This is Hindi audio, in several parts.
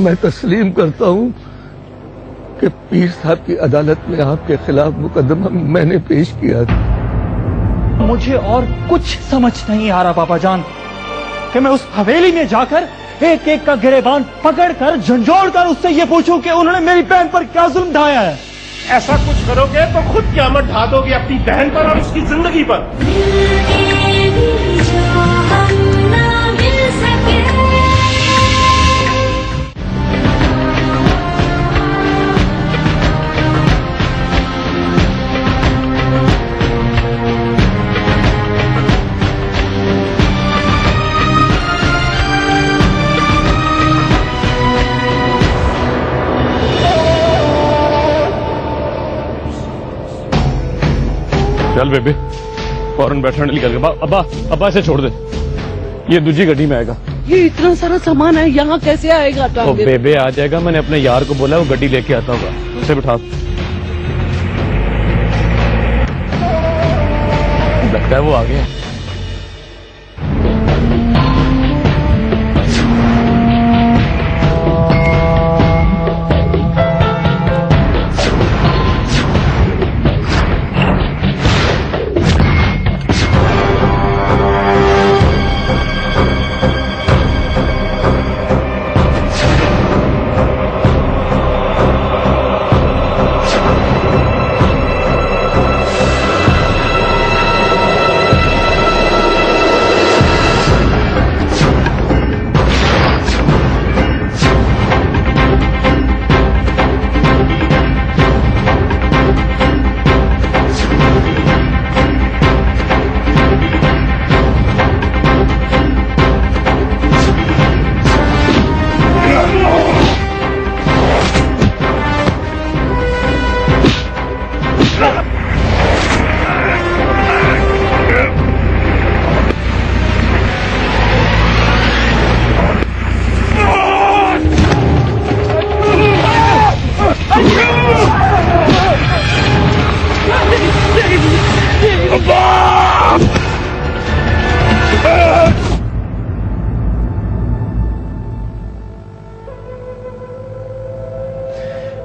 मैं तस्लीम करता हूँ कि पीर साहब की अदालत में आपके खिलाफ मुकदमा मैंने पेश किया था। मुझे और कुछ समझ नहीं आ रहा पापा जान कि मैं उस हवेली में जाकर एक एक का गिरेबान पकड़कर झंझोड़ कर उससे ये पूछूं कि उन्होंने मेरी बहन पर क्या जुल्म ढाया है। ऐसा कुछ करोगे तो खुद क़यामत ढा दोगे अपनी बहन पर और उसकी जिंदगी पर। चल बेबे फौरन बैठने निकल गया। अब्बा अब्बा इसे छोड़ दे, ये दूसरी गड्डी में आएगा। ये इतना सारा सामान है, यहाँ कैसे आएगा? ओ बेबे आ जाएगा, मैंने अपने यार को बोला वो गड्डी लेके आता होगा, उसे बिठा। लगता है वो आ गया।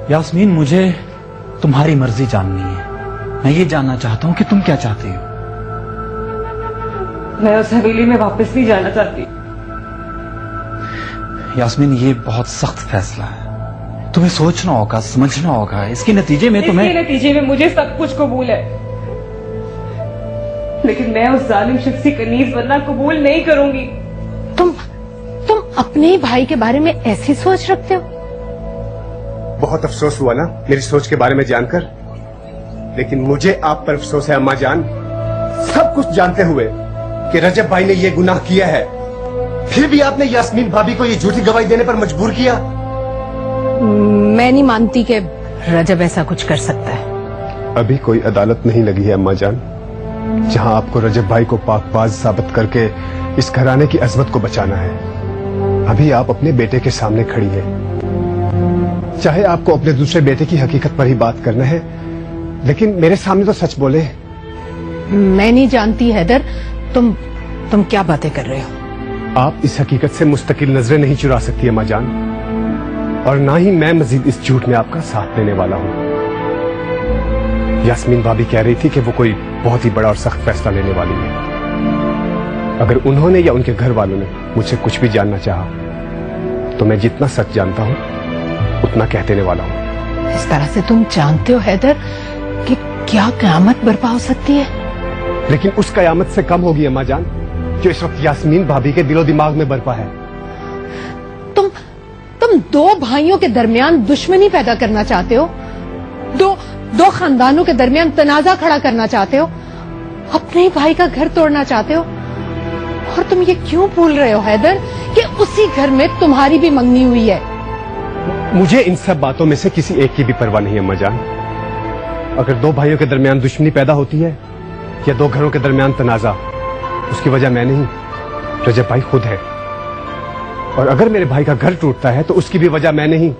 यास्मीन, मुझे तुम्हारी मर्जी जाननी है। मैं ये जानना चाहता हूँ कि तुम क्या चाहती हो। मैं उस हवेली में वापस नहीं जाना चाहती। यास्मीन, ये बहुत सख्त फैसला है, तुम्हें सोचना होगा, समझना होगा। इसके नतीजे में मुझे सब कुछ कबूल है, लेकिन मैं उस जालिम शख्स की कनीज बनना कबूल नहीं करूंगी। तुम अपने ही भाई के बारे में ऐसी सोच रखते हो? बहुत अफसोस हुआ ना मेरी सोच के बारे में जानकर, लेकिन मुझे आप पर अफसोस है अम्मा जान। सब कुछ जानते हुए कि रजब भाई ने ये गुनाह किया है, फिर भी आपने यास्मीन भाभी को ये झूठी गवाही देने पर मजबूर किया। मैं नहीं मानती कि रजब ऐसा कुछ कर सकता है। अभी कोई अदालत नहीं लगी है अम्मा जान जहां आपको रजब भाई को पाकबाज साबित करके इस घराने की अजमत को बचाना है। अभी आप अपने बेटे के सामने खड़ी हैं। चाहे आपको अपने दूसरे बेटे की हकीकत पर ही बात करना है, लेकिन मेरे सामने तो सच बोले। मैं नहीं जानती हैदर, तुम क्या बातें कर रहे हो? आप इस हकीकत से मुस्तकिल नजरें नहीं चुरा सकती अम्मा जान, और ना ही मैं मजीद इस झूठ में आपका साथ देने वाला हूँ। यास्मीन भाभी कह रही थी कि वो कोई बहुत ही बड़ा और सख्त फैसला लेने वाली है। अगर उन्होंने या उनके घर वालों ने मुझसे कुछ भी जानना चाहा, तो मैं जितना सच जानता हूँ उतना कह देने वाला हूँ। इस तरह से तुम जानते हो हैदर कि क्या क़यामत बर्पा हो सकती है? लेकिन उस क़यामत से कम होगी अम्मा जान जो इस वक्त यास्मीन भाभी के दिलो दिमाग में बर्पा है। तुम दो भाइयों के दरमियान दुश्मनी पैदा करना चाहते हो, दो खानदानों के दरमियान तनाजा खड़ा करना चाहते हो, अपने ही भाई का घर तोड़ना चाहते हो। और तुम ये क्यों भूल रहे हो हैदर कि उसी घर में तुम्हारी भी मंगनी हुई है? मुझे इन सब बातों में से किसी एक की भी परवाह नहीं अम्मा जान। अगर दो भाइयों के दरमियान दुश्मनी पैदा होती है या दो घरों के दरमियान तनाजा, उसकी वजह मैं नहीं, रजब भाई खुद है। और अगर मेरे भाई का घर टूटता है तो उसकी भी वजह मैं नहीं,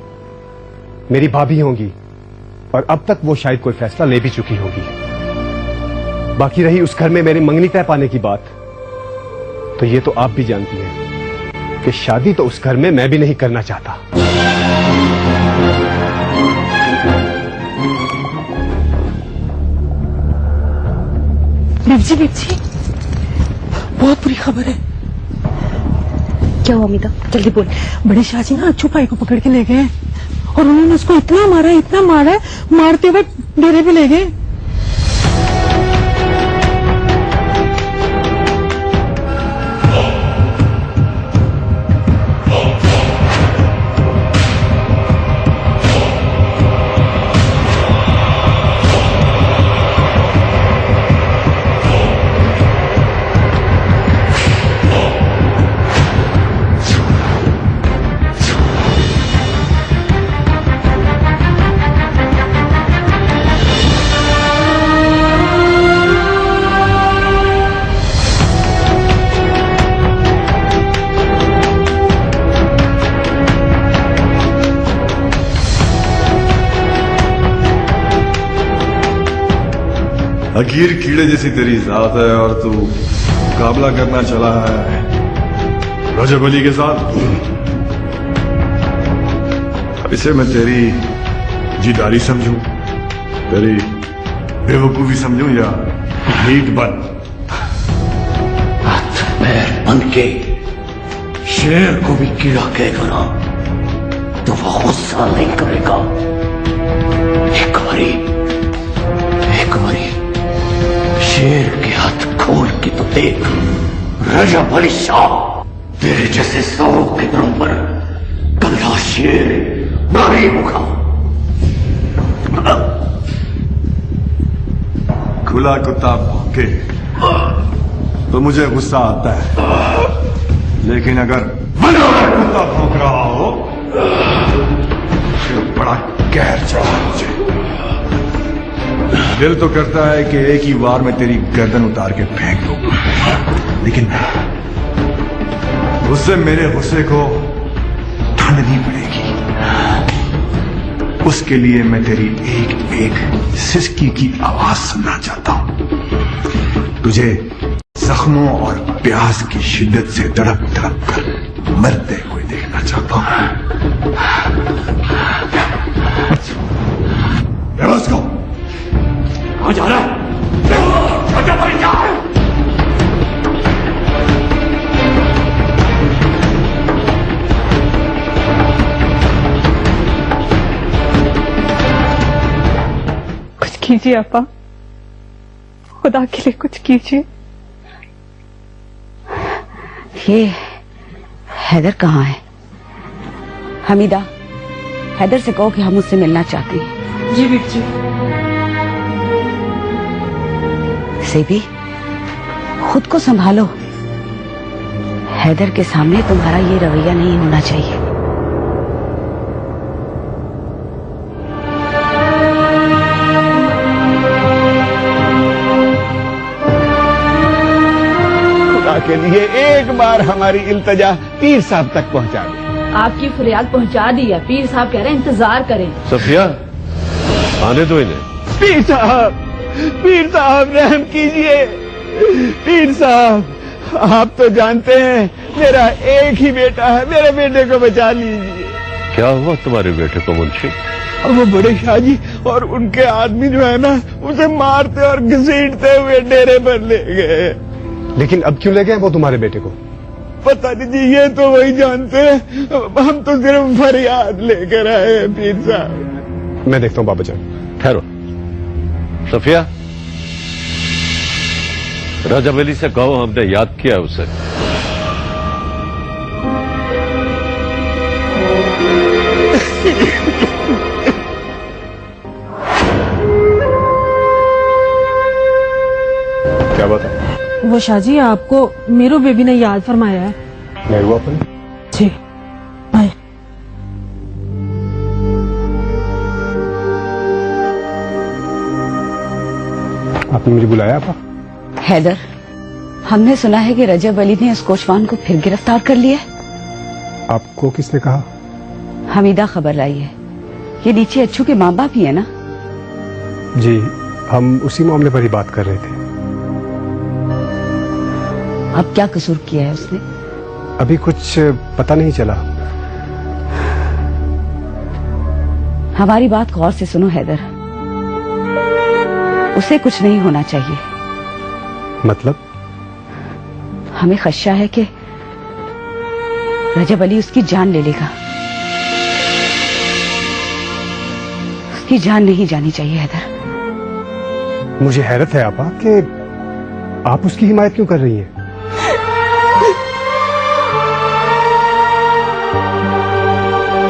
मेरी भाभी होंगी, और अब तक वो शायद कोई फैसला ले भी चुकी होगी। बाकी रही उस घर में मेरी मंगनी तय पाने की बात, तो ये तो आप भी जानती हैं कि शादी तो उस घर में मैं भी नहीं करना चाहता। बिपजी बिपजी, बहुत बुरी खबर है। क्या हुआ अमिता, जल्दी बोल। बड़े शाहजी ना अच्छू भाई को पकड़ के ले गए और उन्होंने उसको इतना मारा है, मारते हुए डेरे पे ले गए। हकीर कीड़े जैसी तेरी जात है और तू मुकाबला करना चला है रजब अली के साथ। अब इसे मैं तेरी जीदारी समझूं, तेरी बेवकूफी समझूं या नीट बन? हाथ पैर बन के शेर को भी कीड़ा कहेगा ना तो वो गुस्सा नहीं करेगा। एक बारी शेर के हाथ खोल के तो देख रजब अली शाह, तेरे जैसे 100 कितनों पर कल्ला शेर नहीं होगा। खुला कुत्ता भौंके तो मुझे गुस्सा आता है, लेकिन अगर बना हुआ कुत्ता भौंक रहा हो तो बड़ा कहर चढ़ा मुझे। दिल तो करता है कि एक ही वार में तेरी गर्दन उतार के फेंक दूं, लेकिन उससे मेरे गुस्से को ठंडनी पड़ेगी। उसके लिए मैं तेरी एक एक सिसकी की आवाज सुनना चाहता हूं, तुझे जख्मों और प्यास की शिद्दत से तड़प तड़प कर मरते हुए देखना चाहता हूं। को कहां जा रहा है? कुछ कीजिए अपा, खुदा के लिए कुछ कीजिए। ये हैदर कहाँ है? हमीदा, हैदर से कहो कि हम उससे मिलना चाहते हैं। जी बिपजी। सेबी, खुद को संभालो। हैदर के सामने तुम्हारा ये रवैया नहीं होना चाहिए। खुदा के लिए एक बार हमारी इल्तजा पीर साहब तक पहुंचा दे। आपकी फरियाद पहुंचा दी है, पीर साहब कह रहे हैं इंतजार करें। सफिया, आने दो इन्हें। पीर साहब रहम कीजिए। पीर साहब, आप तो जानते हैं मेरा एक ही बेटा है, मेरे बेटे को बचा लीजिए। क्या हुआ तुम्हारे बेटे को मुंशी? वो बड़े शाहजी और उनके आदमी जो है ना, उसे मारते और घसीटते हुए डेरे पर ले गए। लेकिन अब क्यों ले गए वो तुम्हारे बेटे को? पता नहीं जी, ये तो वही जानते हैं। हम तो सिर्फ फरियाद लेकर आए हैं पीर साहब। मैं देखता हूँ बाबा जान। ठहरो सफिया, रजब अली से कहो हमने याद किया उसे। क्या बात है? वो शाहजी, आपको मेरो बेबी ने याद फरमाया है। मैं हुआ अपन? जी भाई। आपने मुझे बुलाया आपा? हैदर, हमने सुना है कि रजब अली ने उस कोचवान को फिर गिरफ्तार कर लिया है। आपको किसने कहा? हमीदा खबर लाई है। ये नीचे अच्छू के माँ बाप ही है ना? जी, हम उसी मामले पर ही बात कर रहे थे। अब क्या कसूर किया है उसने? अभी कुछ पता नहीं चला। हमारी बात गौर से सुनो हैदर, उसे कुछ नहीं होना चाहिए। मतलब? हमें खदशा है कि रजब अली उसकी जान ले लेगा। उसकी जान नहीं जानी चाहिए हैदर। मुझे हैरत है आपा कि आप उसकी हिमायत क्यों कर रही हैं?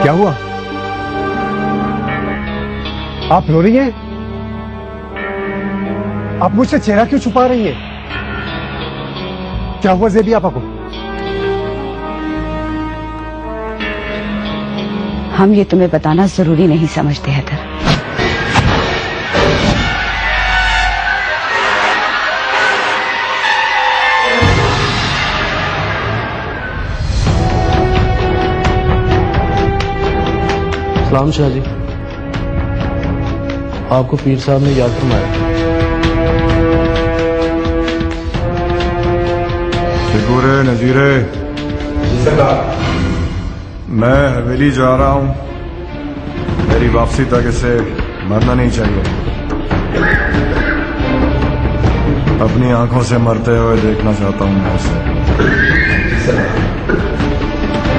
क्या हुआ? आप रो रही हैं? आप मुझसे चेहरा क्यों छुपा रही हैं? क्या हुआ ज़ेबी आपा को? हम ये तुम्हें बताना जरूरी नहीं समझते हैदर। सलाम शाह जी, आपको पीर साहब ने याद फरमाया। शिकूरे नजीरे, मैं हवेली जा रहा हूं। मेरी वापसी तक इसे मरना नहीं चाहिए। अपनी आंखों से मरते हुए देखना चाहता हूं मैं उसे।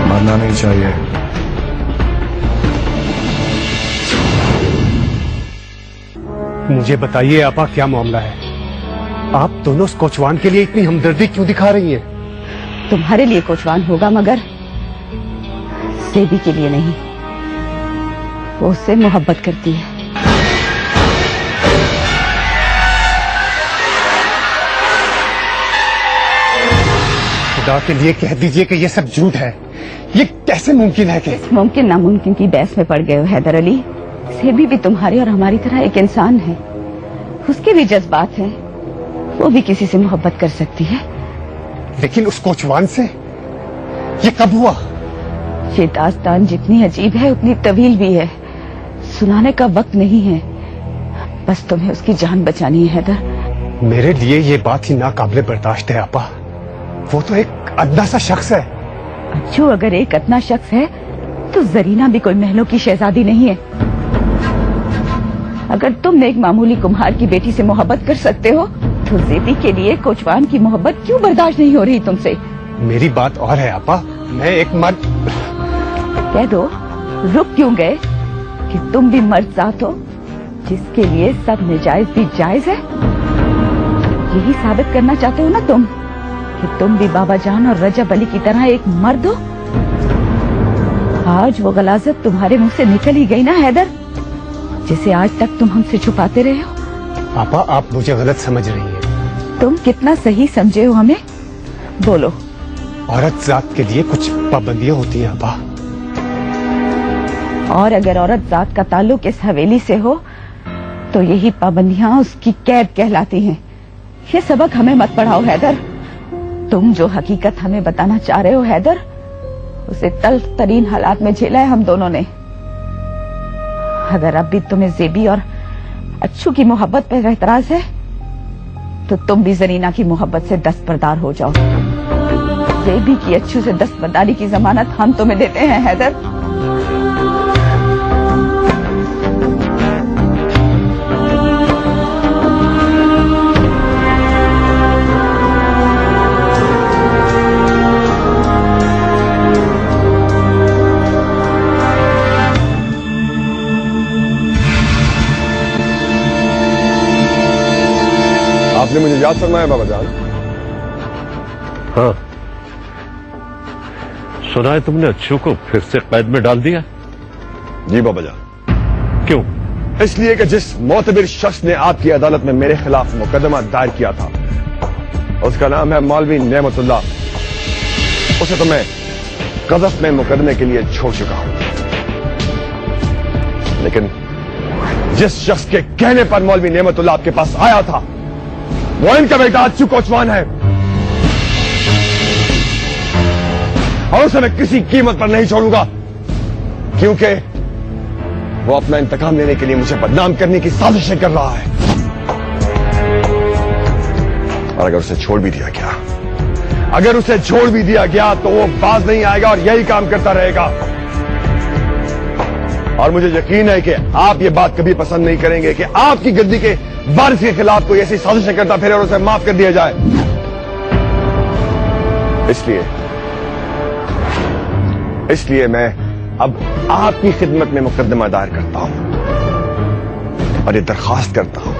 मरना नहीं चाहिए। मुझे बताइए आपा, क्या मामला है? आप दोनों उस कोचवान के लिए इतनी हमदर्दी क्यों दिखा रही हैं? तुम्हारे लिए कोचवान होगा मगर ज़ेबी के लिए नहीं। वो उससे मोहब्बत करती है। खुदा के लिए कह दीजिए कि ये सब झूठ है। ये कैसे मुमकिन है कि इस मुमकिन नामुमकिन की बहस में पड़ गए हो हैदर अली। ज़ेबी भी तुम्हारी और हमारी तरह एक इंसान है। उसके भी जज्बात हैं। वो भी किसी से मोहब्बत कर सकती है। लेकिन उस कोचवान से ये कब हुआ? ये दास्तान जितनी अजीब है उतनी तवील भी है। सुनाने का वक्त नहीं है। बस तुम्हें उसकी जान बचानी है हैदर। मेरे लिए ये बात ही नाकाबिले बर्दाश्त है आपा। वो तो एक अदना सा शख्स है। अच्छू अगर एक अदना शख्स है तो जरीना भी कोई महलों की शहजादी नहीं है। अगर तुम एक मामूली कुम्हार की बेटी से मोहब्बत कर सकते हो तो ज़ेबी के लिए कोचवान की मोहब्बत क्यों बर्दाश्त नहीं हो रही तुमसे? मेरी बात और है आपा। मैं एक मर्द। कह दो, रुक क्यों गए कि तुम भी मर्द जात हो जिसके लिए सब नाजायज भी जायज है। यही साबित करना चाहते हो ना तुम कि तुम भी बाबा जान और रजब अली की तरह एक मर्द हो। आज वो गलाजत तुम्हारे मुंह से निकल ही गई ना हैदर, जिसे आज तक तुम हमसे छुपाते रहे हो। आपा, आप मुझे गलत समझ रही हैं। तुम कितना सही समझे हो हमें, बोलो। औरत जात के लिए कुछ पाबंदियां होती हैं आपा। और अगर औरत जात का ताल्लुक इस हवेली से हो तो यही पाबंदियां उसकी कैद कहलाती हैं। ये सबक हमें मत पढ़ाओ हैदर। तुम जो हकीकत हमें बताना चाह रहे हो हैदर, उसे तल्ख तरीन हालात में झेला है हम दोनों ने। अगर अब भी तुम्हें ज़ेबी और अच्छू की मोहब्बत पर एतराज है तो तुम भी जरीना की मोहब्बत से दस्तबरदार हो जाओ। ज़ेबी की अच्छू से दस्तबरदारी की जमानत हम तुम्हें देते हैं हैदर। आपने मुझे याद फरमाया बाबा जान? हाँ, सुना है तुमने अच्छू को फिर से कैद में डाल दिया? जी बाबा जान। क्यों? इसलिए कि जिस मोतबिर शख्स ने आपकी अदालत में मेरे खिलाफ मुकदमा दायर किया था उसका नाम है मौलवी नेमतुल्लाह। उसे तो मैं कज़फ में मुकदमे के लिए छोड़ चुका हूं। लेकिन जिस शख्स के कहने पर मौलवी नेमतुल्लाह आपके पास आया था वो इनका बेटा अच्छू कोचवान है, और उसे मैं किसी कीमत पर नहीं छोड़ूंगा, क्योंकि वो अपना इंतकाम लेने के लिए मुझे बदनाम करने की साजिशें कर रहा है। और अगर उसे छोड़ भी दिया गया, अगर उसे छोड़ भी दिया गया तो वो बाज नहीं आएगा और यही काम करता रहेगा। और मुझे यकीन है कि आप ये बात कभी पसंद नहीं करेंगे कि आपकी गद्दी के वारिस के खिलाफ कोई ऐसी साजिशें करता फिर और उसे माफ कर दिया जाए। इसलिए मैं अब आपकी खिदमत में मुकदमा दायर करता हूं और ये दरखास्त करता हूं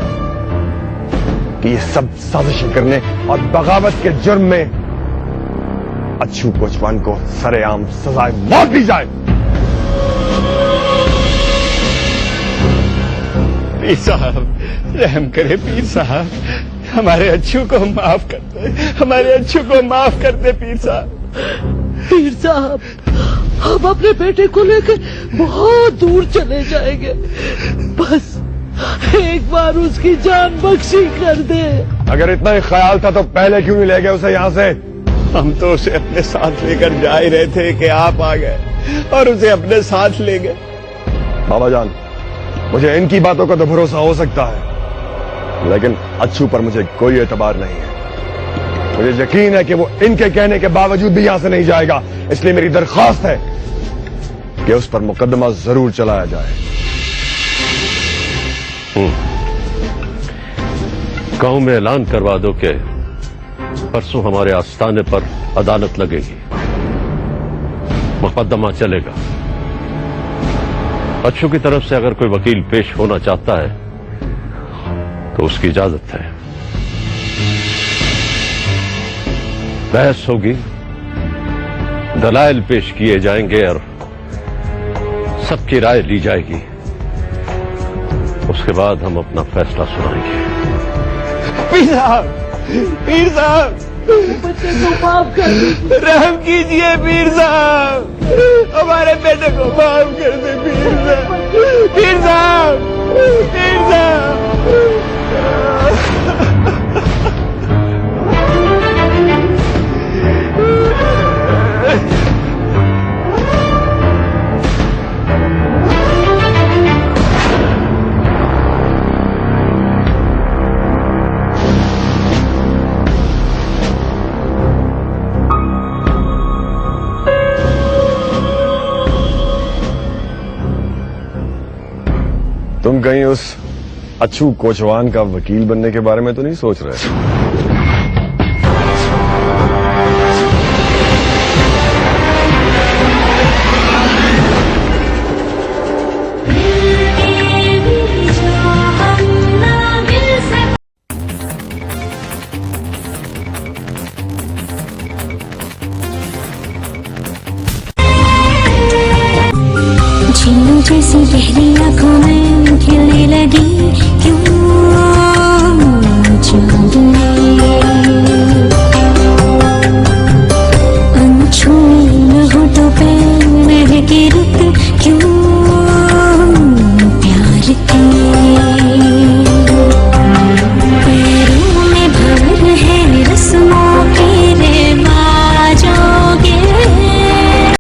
कि ये सब साजिशें करने और बगावत के जुर्म में अच्छू कोचवान को सरेआम सजाए मौत दी जाए। पीर साहब रहम करे, पीर साहब हमारे अच्छू को माफ कर दे, हमारे अच्छू को माफ कर दे पीर साहब। पीर साहब, हम अपने बेटे को लेकर बहुत दूर चले जाएंगे, बस एक बार उसकी जान बख्शी कर दे। अगर इतना ही ख्याल था तो पहले क्यों नहीं ले गए उसे यहां से? हम तो उसे अपने साथ लेकर जा ही रहे थे कि आप आ गए और उसे अपने साथ ले गए। बाबा जान, मुझे इनकी बातों का तो भरोसा हो सकता है, लेकिन अच्छू पर मुझे कोई एतबार नहीं है। मुझे यकीन है कि वो इनके कहने के बावजूद भी यहां से नहीं जाएगा, इसलिए मेरी दरखास्त है कि उस पर मुकदमा जरूर चलाया जाए। गांव में ऐलान करवा दो कि परसों हमारे आस्थाने पर अदालत लगेगी, मुकदमा चलेगा। अच्छू की तरफ से अगर कोई वकील पेश होना चाहता है तो उसकी इजाजत है। बहस होगी, दलाइल पेश किए जाएंगे और सबकी राय ली जाएगी। उसके बाद हम अपना फैसला सुनाएंगे। पीर साहब, पीर साहब बच्चे को माफ कर दे, रहम कीजिए पीर साहब, हमारे बेटे को माफ कर दे पीर साहब, पीर साहब, पीर साहब। तुम कहीं उस अच्छू कोचवान का वकील बनने के बारे में तो नहीं सोच रहे? झीलों जैसी गहरी आंखों में खिलने लगी क्यों चांदनी, अनछुई होठों पे महके रुत क्यों प्यार की।